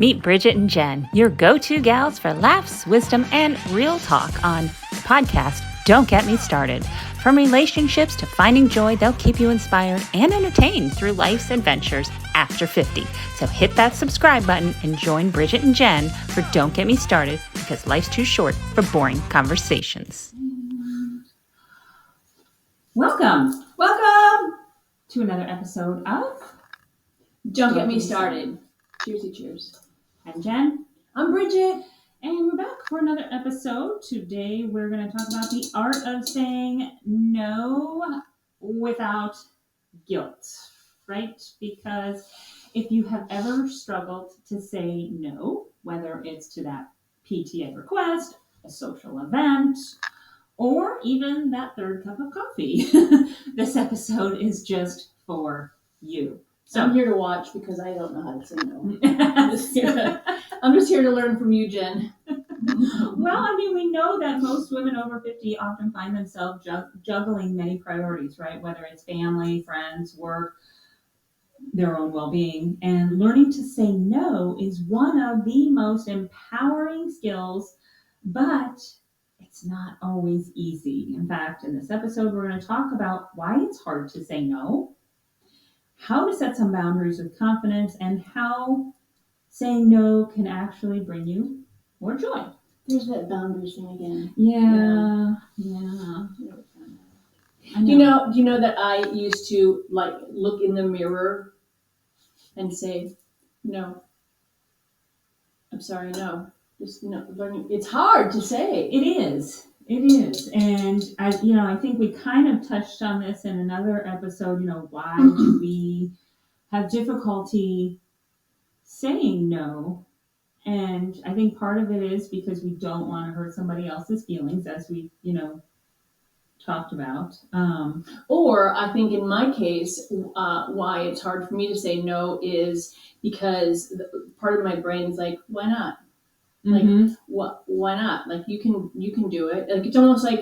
Meet Bridgit and Jen, your go-to gals for laughs, wisdom, and real talk on the podcast Don't Get Me Started. From relationships to finding joy, they'll keep you inspired and entertained through life's adventures after 50. So hit that subscribe button and join Bridgit and Jen for Don't Get Me Started, because life's too short for boring conversations. Welcome to another episode of Don't Get Me Started. Cheersy cheers. I'm Jen. I'm Bridget. And we're back for another episode. Today we're going to talk about the art of saying no without guilt, right? Because if you have ever struggled to say no, whether it's to that PTA request, a social event, or even that third cup of coffee, this episode is just for you. So I'm here to watch because I don't know how to say no. I'm just here to learn from you, Jen. Well, I mean, we know that most women over 50 often find themselves juggling many priorities, right? Whether it's family, friends, work, their own well-being. And learning to say no is one of the most empowering skills, but it's not always easy. In fact, in this episode, we're going to talk about why it's hard to say no, how to set some boundaries with confidence, and how saying no can actually bring you more joy. There's that boundaries thing again. Yeah. Do you know that I used to look in the mirror and say, no, I'm sorry, no. Just learning. It's hard to say. It is. And I think we kind of touched on this in another episode, why do we have difficulty saying no? And I think part of it is because we don't want to hurt somebody else's feelings, as we, talked about. Or I think in my case, why it's hard for me to say no is because part of my brain is like, why not? Like, why not? Like, you can do it. Like, it's almost like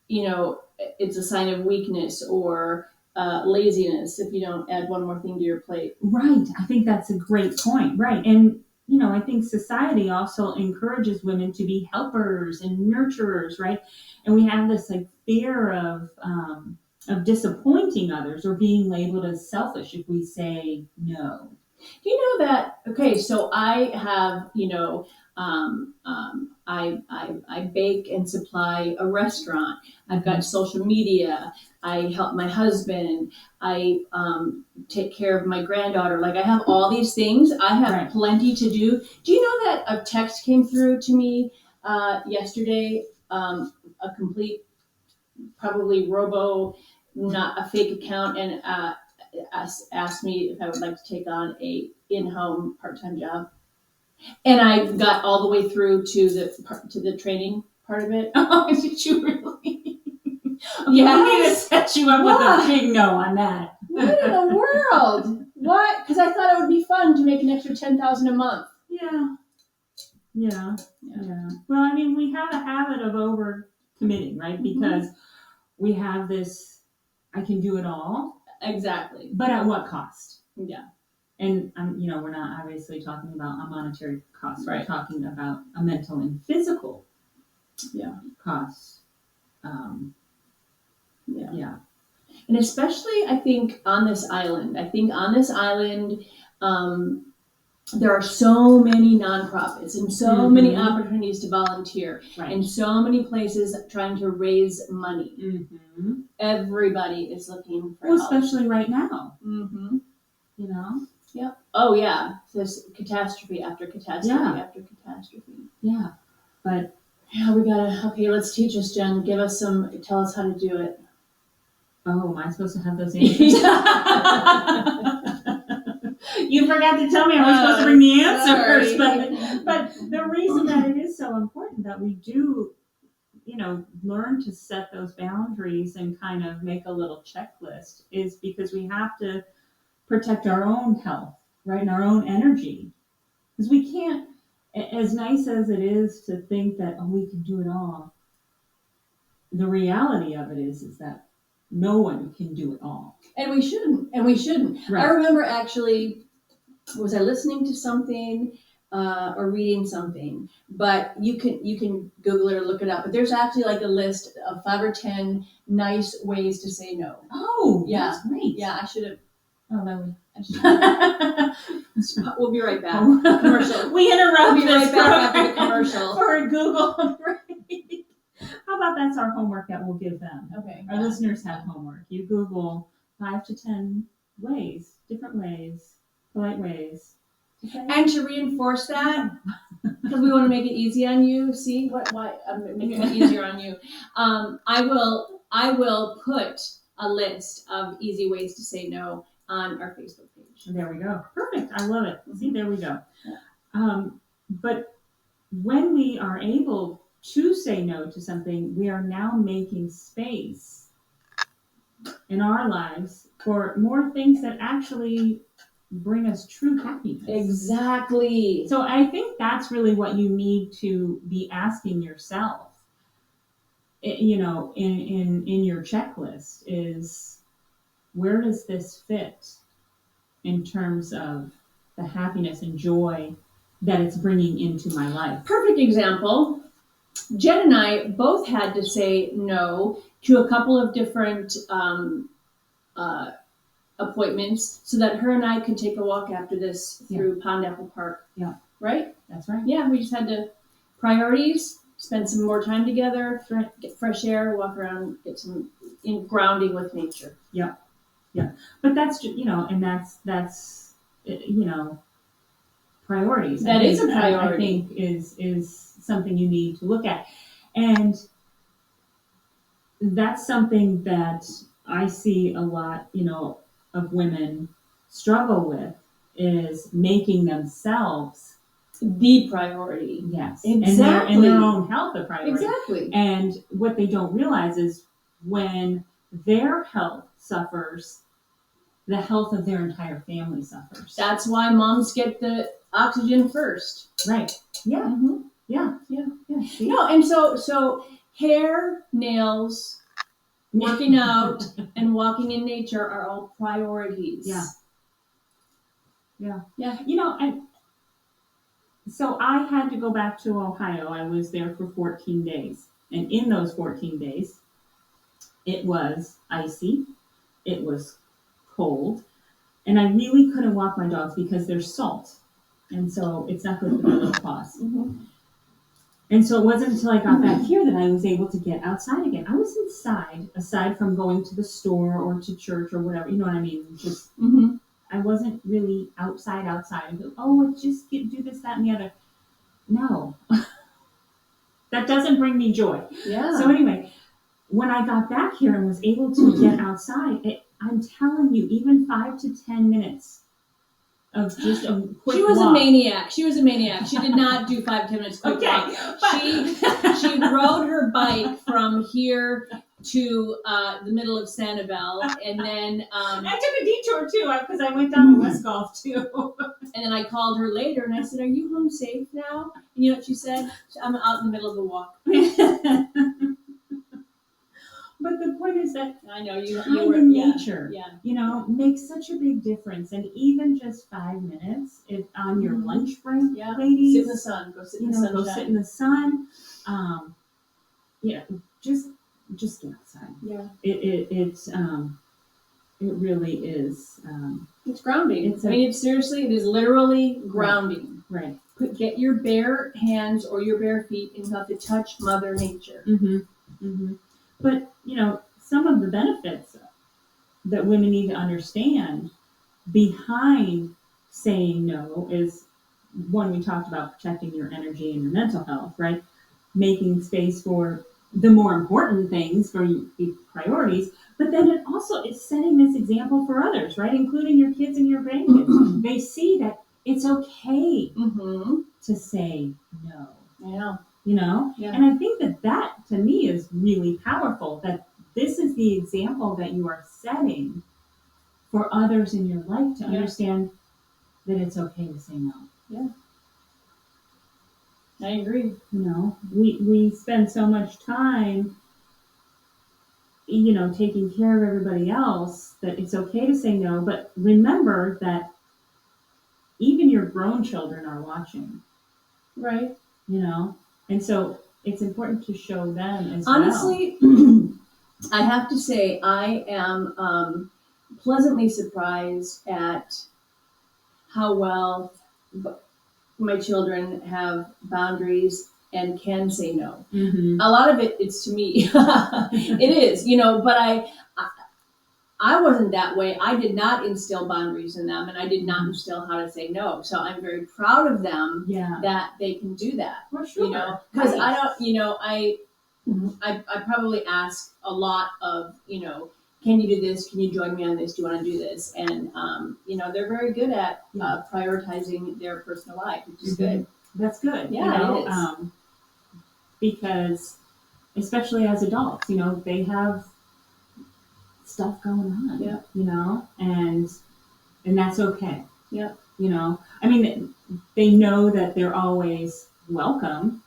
it's a sign of weakness or laziness if you don't add one more thing to your plate. Right. I think that's a great point. Right. And, I think society also encourages women to be helpers and nurturers, right? And we have this fear of disappointing others or being labeled as selfish if we say no. Do you know that? Okay, so I have, I bake and supply a restaurant. I've got social media. I help my husband. I take care of my granddaughter. Like, I have all these things. I have plenty to do. Do you know that a text came through to me yesterday? A complete, probably robo, not a fake account, and asked me if I would like to take on a in-home part-time job, and I got all the way through to the training part of it. Oh, did you really? Yeah, we need to set you up with a big no on that. What in the world? What? Because I thought it would be fun to make an extra $10,000 a month. Yeah. Well, I mean, we have a habit of over committing, right? Because we have this, I can do it all. Exactly. But at what cost? Yeah. And, we're not obviously talking about a monetary cost. Right. We're talking about a mental and physical cost. Yeah. And especially, I think, on this island. There are so many nonprofits and so many opportunities to volunteer, and so many places trying to raise money. Everybody is looking for help. Especially right now. Yep. Oh, yeah. There's catastrophe after catastrophe after catastrophe. Yeah. But we gotta, let's teach us, Jen. Tell us how to do it. Oh, am I supposed to have those answers? You forgot to tell me I was supposed to bring the answers. But the reason that it is so important that we do, learn to set those boundaries and kind of make a little checklist is because we have to protect our own health, right? And our own energy. Because we can't, as nice as it is to think that, we can do it all, the reality of it is that no one can do it all. And we shouldn't. Right. I remember actually was I listening to something or reading something? But you can Google it or look it up. But there's actually like a list of 5 or 10 nice ways to say no. Oh, Yeah. that's great. Yeah, I should have. Oh, that was. We'll be right back. Oh. Commercial. We interrupt We'll be this right back after the program commercial. for a Google. Right? How about that's our homework that we'll give them? Okay. Our listeners have homework. You Google 5 to 10 ways, different ways, polite ways. Okay? And to reinforce that, because we want to make it easy on you. See why I'm making it easier on you. I will put a list of easy ways to say no on our Facebook page. There we go. Perfect. I love it. See, there we go. Yeah. But when we are able to say no to something, we are now making space in our lives for more things that actually bring us true happiness. Exactly. So I think that's really what you need to be asking yourself, in your checklist is, where does this fit in terms of the happiness and joy that it's bringing into my life? Perfect example. Jen and I both had to say no to a couple of different appointments so that her and I could take a walk after this through Pond Apple Park. Yeah. Right? That's right. Yeah, we just had to priorities, spend some more time together, get fresh air, walk around, get some grounding with nature. Yeah. Yeah. But that's, and that's priorities. That is a priority. I think is something you need to look at. And that's something that I see a lot, of women struggle with, is making themselves the priority. Yes. Exactly. And their own health a priority. Exactly. And what they don't realize is when their health suffers, the health of their entire family suffers. That's why moms get the oxygen first. Right. Yeah. Mm-hmm. Yeah. Yeah. Yeah. See? No, and so hair, nails, working out, and walking in nature are all priorities. Yeah. Yeah. Yeah. And so I had to go back to Ohio. I was there for 14 days. And in those 14 days, it was icy. It was cold. And I really couldn't walk my dogs because there's salt. And so it's not good for their little paws. Mm-hmm. And so it wasn't until I got back here that I was able to get outside again. I was inside, aside from going to the store or to church or whatever. You know what I mean? Just I wasn't really outside. Let's just do this, that, and the other. No. That doesn't bring me joy. Yeah. So anyway, when I got back here and was able to get outside, I'm telling you, even 5 to 10 minutes of just a quick She was walk. a maniac. She did not do 5 to 10 minutes quick walk. She rode her bike from here to the middle of Sanibel, and then I took a detour too because I went down to West Golf too. And then I called her later and I said, "Are you home safe now?" And you know what she said? "I'm out in the middle of the walk." But the point is that I know you were in nature, yeah. Makes such a big difference. And even just 5 minutes on your lunch break, yeah. ladies, sit in the sun. Go sit in the sun. Go sit in the sun. Just get outside. Yeah. It really is. It's grounding. It is literally grounding. Right. Get your bare hands or your bare feet and you have to touch Mother Nature. Mm-hmm. Mm-hmm. But, some of the benefits that women need to understand behind saying no is, one, we talked about protecting your energy and your mental health, right? Making space for the more important things, for the priorities, but then it also is setting this example for others, right? Including your kids and your grandkids. They see that it's okay to say no. Yeah. Yeah. And I think that to me is really powerful, that this is the example that you are setting for others in your life to understand that it's okay to say no. Yeah. I agree. We spend so much time, taking care of everybody else, that it's okay to say no, but remember that your grown children are watching, Right. and so it's important to show them as well. Honestly, I have to say I am pleasantly surprised at how well my children have boundaries and can say no. Mm-hmm. A lot of it's to me. It is, but I wasn't that way. I did not instill boundaries in them, and I did not instill how to say no. So I'm very proud of them that they can do that. For sure. Because Right. I don't, I probably ask a lot of, can you do this? Can you join me on this? Do you want to do this? And, they're very good at prioritizing their personal life, which is good. That's good. Yeah, it is. Because especially as adults, they have stuff going on, and that's okay. Yeah. I mean, they know that they're always welcome,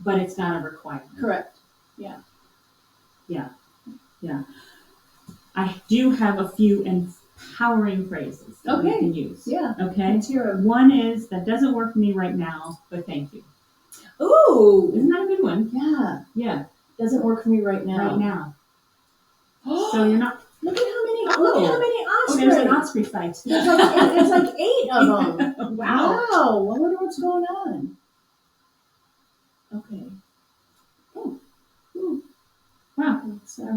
but it's not a requirement. Correct. Yeah. I do have a few empowering phrases that we can use. Yeah. Okay. Let's hear 'em. One is, that doesn't work for me right now, but thank you. Ooh. Isn't that a good one? Yeah. Yeah. Doesn't work for me right now. Right now. So you're not. Look at how many ospreys. Oh, there's an osprey fight. There's like 8 of them. Wow. I wonder what's going on. Okay. Wow.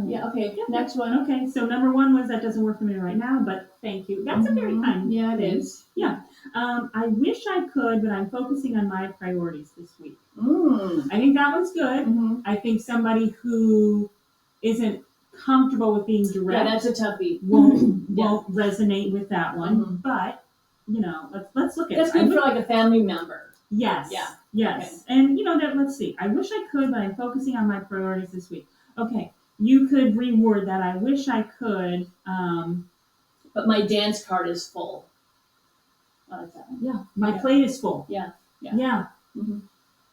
Yeah, okay. Next one. Okay, so number 1 was, that doesn't work for me right now, but thank you. That's a very kind. Yeah, it thing. is. Yeah. I wish I could, but I'm focusing on my priorities this week. Mm. I think that one's good. Mm-hmm. I think somebody who isn't comfortable with being direct, that's a toughie. won't resonate with that one. Mm-hmm. But let's look at that's good for like a family member. Yes. Yeah. Yes. Okay. And let's see. I wish I could, but I'm focusing on my priorities this week. Okay. You could reword that. I wish I could. But my dance card is full. I like that one. Yeah. My plate is full. Yeah. Mm-hmm.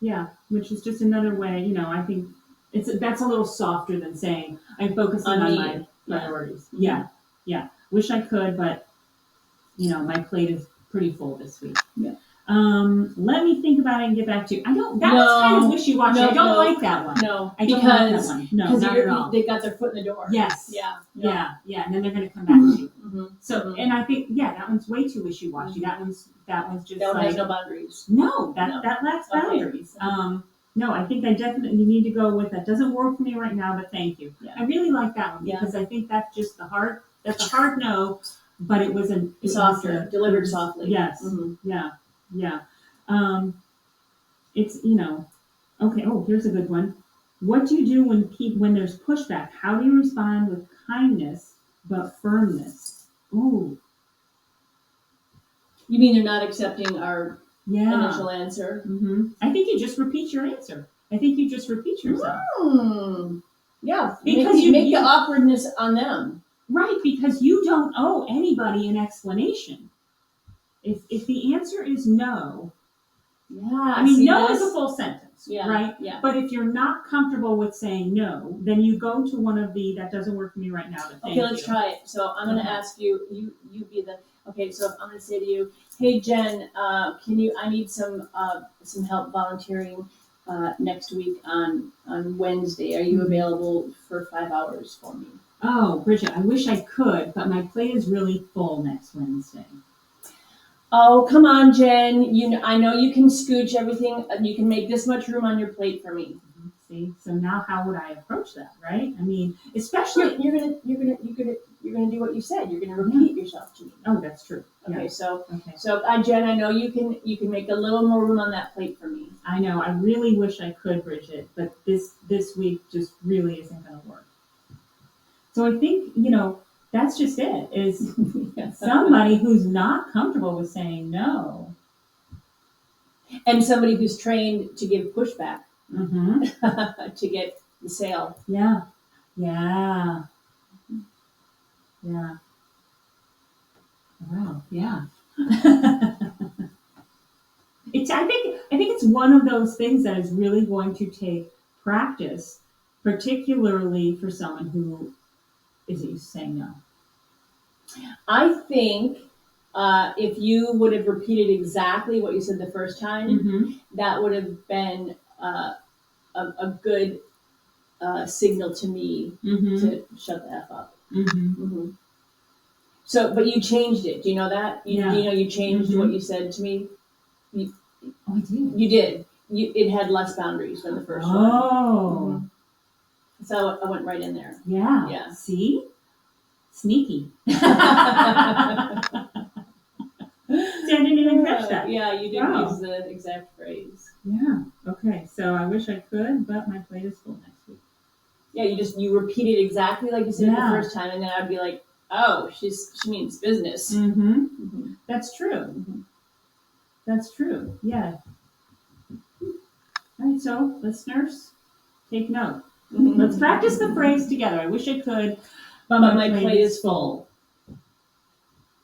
Yeah. Which is just another way. I think that's a little softer than saying I'm focusing on my priorities. Yeah. Wish I could, but my plate is pretty full this week. Yeah. Let me think about it and get back to you. That's kind of wishy-washy. I don't like that one. No, I don't like that one. No, not at all. They got their foot in the door. Yes. Yeah. And then they're going to come back to you. Mm-hmm. So, and I think, that one's way too wishy-washy. Mm-hmm. That one's just that one has no boundaries. No, that lacks boundaries. Okay. No, I think I definitely need to go with, that doesn't work for me right now, but thank you. Yeah. I really like that one because I think that's just that's a hard no, but it was softer, delivered softly. Yes. Mm-hmm. Yeah. It's, okay. Oh, here's a good one. What do you do when there's pushback? How do you respond with kindness but firmness? Ooh. You mean they're not accepting our initial answer? Mm-hmm. I think you just repeat your answer. I think you just repeat yourself. Yeah, because you make the awkwardness on them. Right, because you don't owe anybody an explanation. If the answer is no, no is a full sentence, right? Yeah. But if you're not comfortable with saying no, then you go to one of the, that doesn't work for me right now. Okay, let's try it. So I'm going to ask you be the, okay, so I'm going to say to you, hey Jen, I need some help volunteering next week on Wednesday. Are you available for 5 hours for me? Oh, Bridget, I wish I could, but my plate is really full next Wednesday. Oh, come on, Jen. I know you can scooch everything. You can make this much room on your plate for me. See, so now how would I approach that, right? I mean, especially you're gonna do what you said. You're gonna repeat yourself to me. Oh, that's true. Okay, so Jen, I know you can make a little more room on that plate for me. I know. I really wish I could, Bridget, but this week just really isn't going to work. So I think that's just it. Is somebody who's not comfortable with saying no, and somebody who's trained to give pushback. Mm-hmm. To get the sale. Yeah. Wow. Yeah. I think it's one of those things that is really going to take practice, particularly for someone who isn't used to saying no. I think If you would have repeated exactly what you said the first time, Mm-hmm. that would have been a good signal to me Mm-hmm. to shut the F up. Mm-hmm. So, but you changed it. Do you know that? Yeah. Do you know you changed what you said to me? Oh, I did. You did. It had less boundaries than the first one. Oh. So I went right in there. Yeah. Yeah. See? Sneaky. See, I didn't even catch that. Yeah, you didn't Wow. use the exact phrase. Yeah. Okay. So I wish I could, but my plate is full next week. Yeah, you repeated exactly like you said it the first time, and then I'd be like, oh, she means business. Mm-hmm. That's true. That's true. Yeah. All right. So listeners, take note. Let's practice the phrase together. I wish I could, but my plate is full.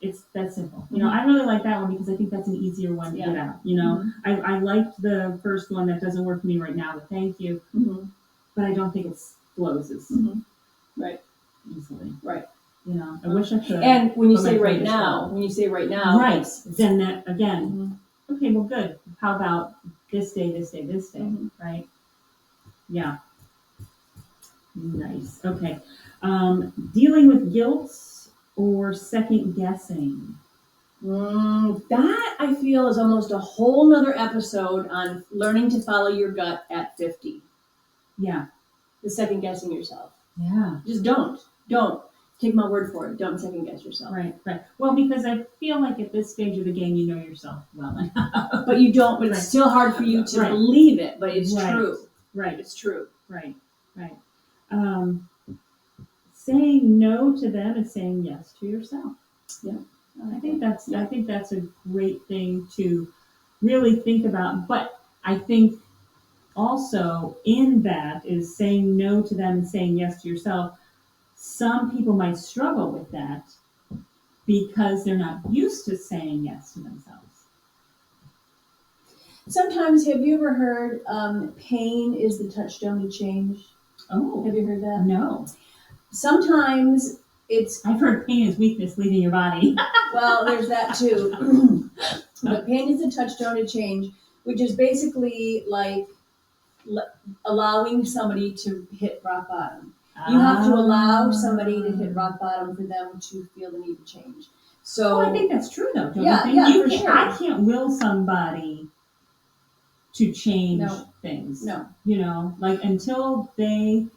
It's that simple. You know, I really like that one because I think that's an easier one to get out. You know, I liked the first one that doesn't work for me right now, but thank you. But I don't think it flows as right easily. Right. You know, I wish I could. And when you say right now, right, then that again. Okay, well, good. How about this day, this day, this day? Right? Yeah. Nice. Okay. Dealing with guilt or second guessing. That I feel is almost a whole nother episode on learning to follow your gut at 50. Yeah. The second guessing yourself. Yeah. Just don't take my word for it. Don't second guess yourself. Right. Well, because I feel like at this stage of the game, you know yourself well enough. But you don't. But it's still hard for you to believe it. But it's true. Right. It's true. Right. Saying no to them is saying yes to yourself. Yeah. I think that's a great thing to really think about. But I think also in that is saying no to them and saying yes to yourself. Some people might struggle with that because they're not used to saying yes to themselves. Sometimes, have you ever heard pain is the touchstone to change? Oh. Have you heard that? No. Sometimes I've heard pain is weakness leaving your body. Well, there's that too. But pain is the touchstone to change, which is basically like allowing somebody to hit rock bottom. You have to allow somebody to hit rock bottom for them to feel the need to change. So I think that's true, though. Don't you think? Yeah, for sure. I can't will somebody to change things. No. You know, like until they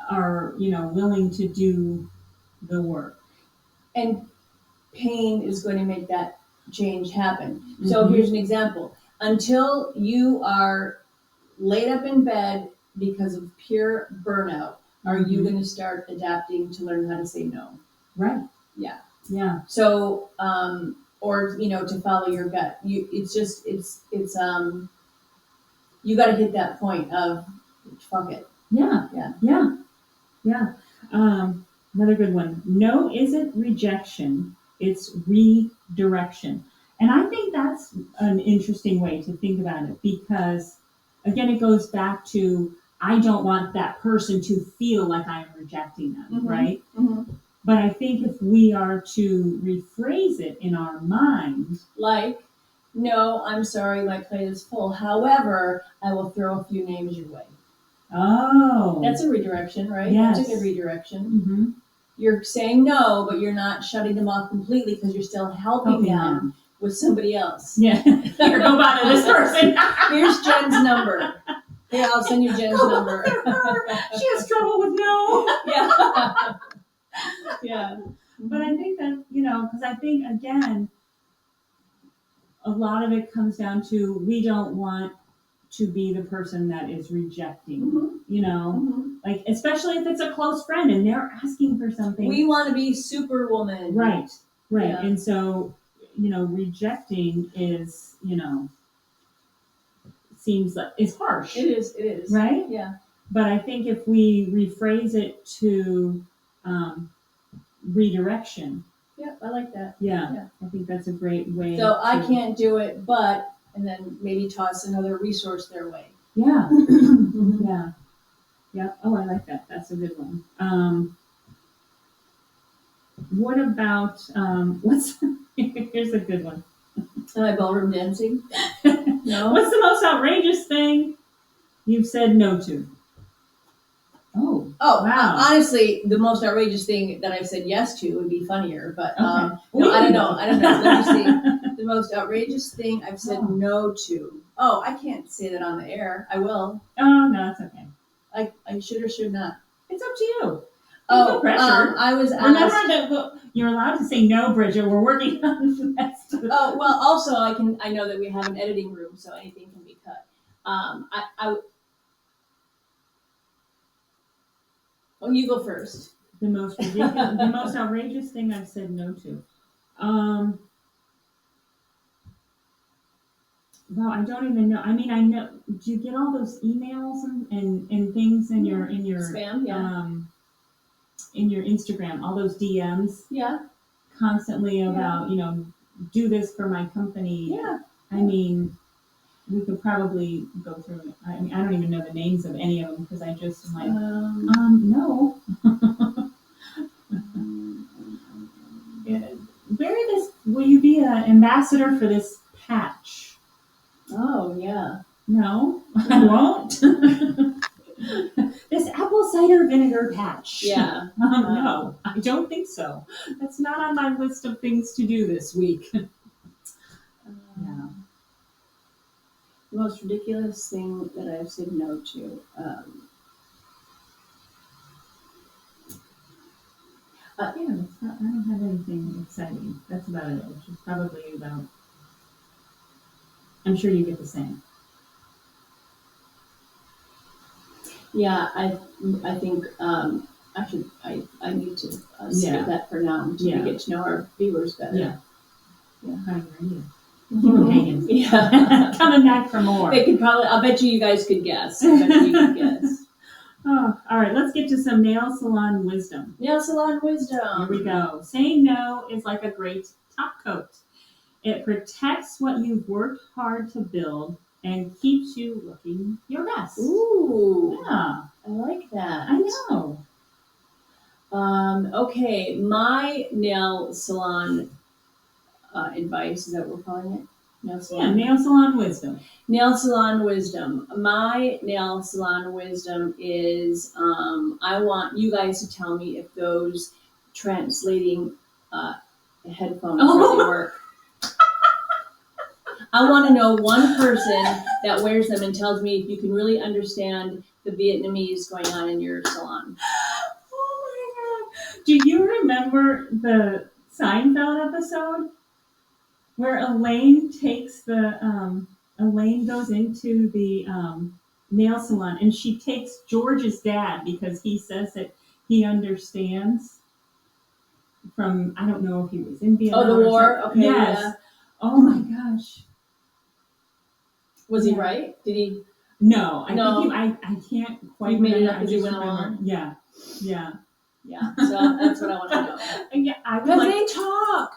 are, willing to do the work. And pain is going to make that change happen. So here's an example. Until you are laid up in bed because of pure burnout, are you going to start adapting to learn how to say no? Right. Yeah. Yeah. So, or, to follow your gut. You got to hit that point of fuck it. Yeah. Another good one. No isn't rejection. It's redirection. And I think that's an interesting way to think about it because, again, it goes back to I don't want that person to feel like I'm rejecting them, right? But I think if we are to rephrase it in our mind, like, no, I'm sorry, my plate is full. However, I will throw a few names your way. Oh. That's a redirection, right? Yes. That's a good redirection. You're saying no, but you're not shutting them off completely because you're still helping them with somebody else. Yeah. Here, go bother this person. Here's Jen's number. Here, I'll send you Jen's number. She has trouble with no. Yeah. Yeah. But I think that, because I think, again, a lot of it comes down to we don't want to be the person that is rejecting, like, especially if it's a close friend and they're asking for something. We want to be superwoman. Right. Yeah. And so, rejecting is, seems like it's harsh. It is. Right? Yeah. But I think if we rephrase it to redirection. Yeah, I like that. Yeah. I think that's a great way. So I can't do it, but, and then maybe toss another resource their way. Yeah. Yeah. Oh, I like that. That's a good one. What about what's here's a good one. Am I ballroom dancing? No. What's the most outrageous thing you've said no to? Oh, Oh, wow. Honestly, the most outrageous thing that I've said yes to would be funnier, but Okay. no, I don't know. Let me see. see. The most outrageous thing I've said Oh. no to. Oh, I can't say that on the air. I will. Oh no, it's okay. I should or should not. It's up to you. Oh, no pressure. I was asked. Remember that you're allowed to say no, Bridget. We're working on that stuff. Oh well, also I know that we have an editing room, so anything can be cut. Oh, you go first. The most ridiculous, the most outrageous thing I've said no to. Well, I don't even know. I mean, I know. Do you get all those emails and things in your Spam, yeah. In your Instagram, all those DMs Yeah. constantly about do this for my company. Yeah. I mean, we could probably go through it. I mean, I don't even know the names of any of them because I just am like, no. Where this? Will you be an ambassador for this patch? Oh yeah. No, I won't. This apple cider vinegar patch. Yeah. No, I don't think so. That's not on my list of things to do this week. Yeah. The most ridiculous thing that I've said no to. Yeah, it's not, I don't have anything exciting. That's about it. Which is probably about. I'm sure you get the same. Yeah, I think I need to skip that for now until we get to know our viewers better. Yeah. Keep them hanging. Yeah. Coming back for more. They could probably. I'll bet you guys could guess. I bet you could guess. Oh, all right. Let's get to some nail salon wisdom. Nail salon wisdom. Here we go. Saying no is like a great top coat. It protects what you've worked hard to build and keeps you looking your best. Ooh. Yeah. I like that. I know. Okay, my nail salon advice, is that what we're calling it? Nail salon? Yeah, nail salon wisdom. Nail salon wisdom. My nail salon wisdom is I want you guys to tell me if those translating headphones really work. I want to know one person that wears them and tells me if you can really understand the Vietnamese going on in your salon. Oh my God. Do you remember the Seinfeld episode where Elaine takes Elaine goes into the nail salon and she takes George's dad because he says that he understands from, I don't know if he was in Vietnam. Oh, the war? Okay. Yes. Yeah. Oh my gosh. Was he right? Did he? No, No. I can't quite. You made remember. it up as you went along. Yeah. So that's what I want to know. Yeah, I would because like. they talk.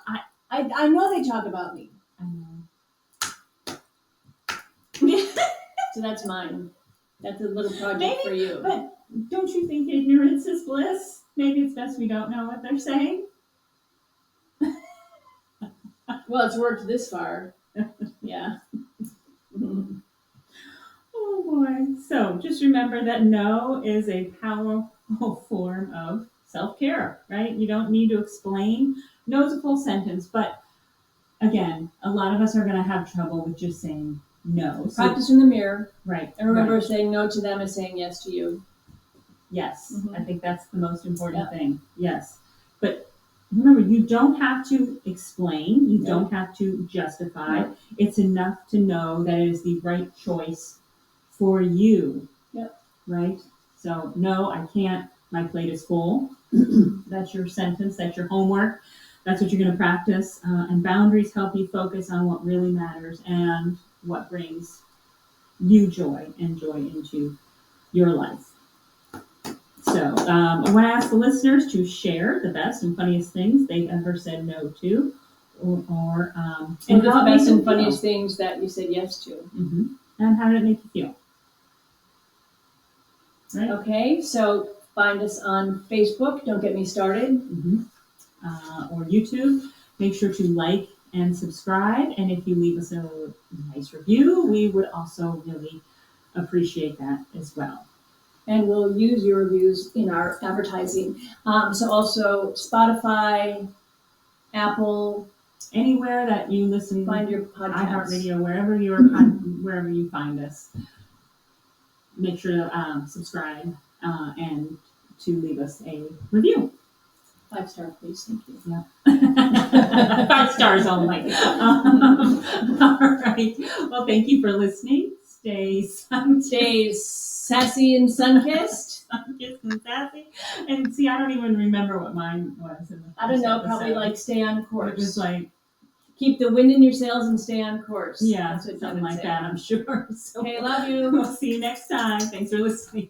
I know they talk about me. I know. So that's mine. That's a little project Maybe, for you. But don't you think ignorance is bliss? Maybe it's best we don't know what they're saying. Well, it's worked this far. Yeah. Oh boy. So just remember that no is a powerful form of self-care, right? You don't need to explain. No is a full sentence, but again, a lot of us are going to have trouble with just saying no. So, practice in the mirror. Right. And remember, saying no to them is saying yes to you. Yes. Mm-hmm. I think that's the most important thing. Yes. But remember, you don't have to explain. You don't have to justify. Yep. It's enough to know that it is the right choice for you. Yep. Right? So, no, I can't. My plate is full. That's your sentence. That's your homework. That's what you're going to practice. And boundaries help you focus on what really matters and what brings you joy and joy into your life. So I want to ask the listeners to share the best and funniest things they've ever said no to, or and the best and funniest things that you said yes to. Mm-hmm. And how did it make you feel? Right. Okay, so find us on Facebook. Don't get me started. Mm-hmm. or YouTube. Make sure to like and subscribe. And if you leave us a nice review, we would also really appreciate that as well. And we'll use your reviews in our advertising. So also Spotify, Apple, Anywhere that you listen, find your podcast. iHeartRadio, wherever you find us, make sure to subscribe and to leave us a review. 5-star, please. Thank you. Yeah. 5 stars only. All right. Well, thank you for listening. Stay Sassy and sun-kissed. sun-kissed and sassy. And see, I don't even remember what mine was. I don't know, probably like stay on course. It was like, keep the wind in your sails and stay on course. yeah, That's what something like that, I'm sure. So, Okay, love you. we'll see you next time. Thanks for listening.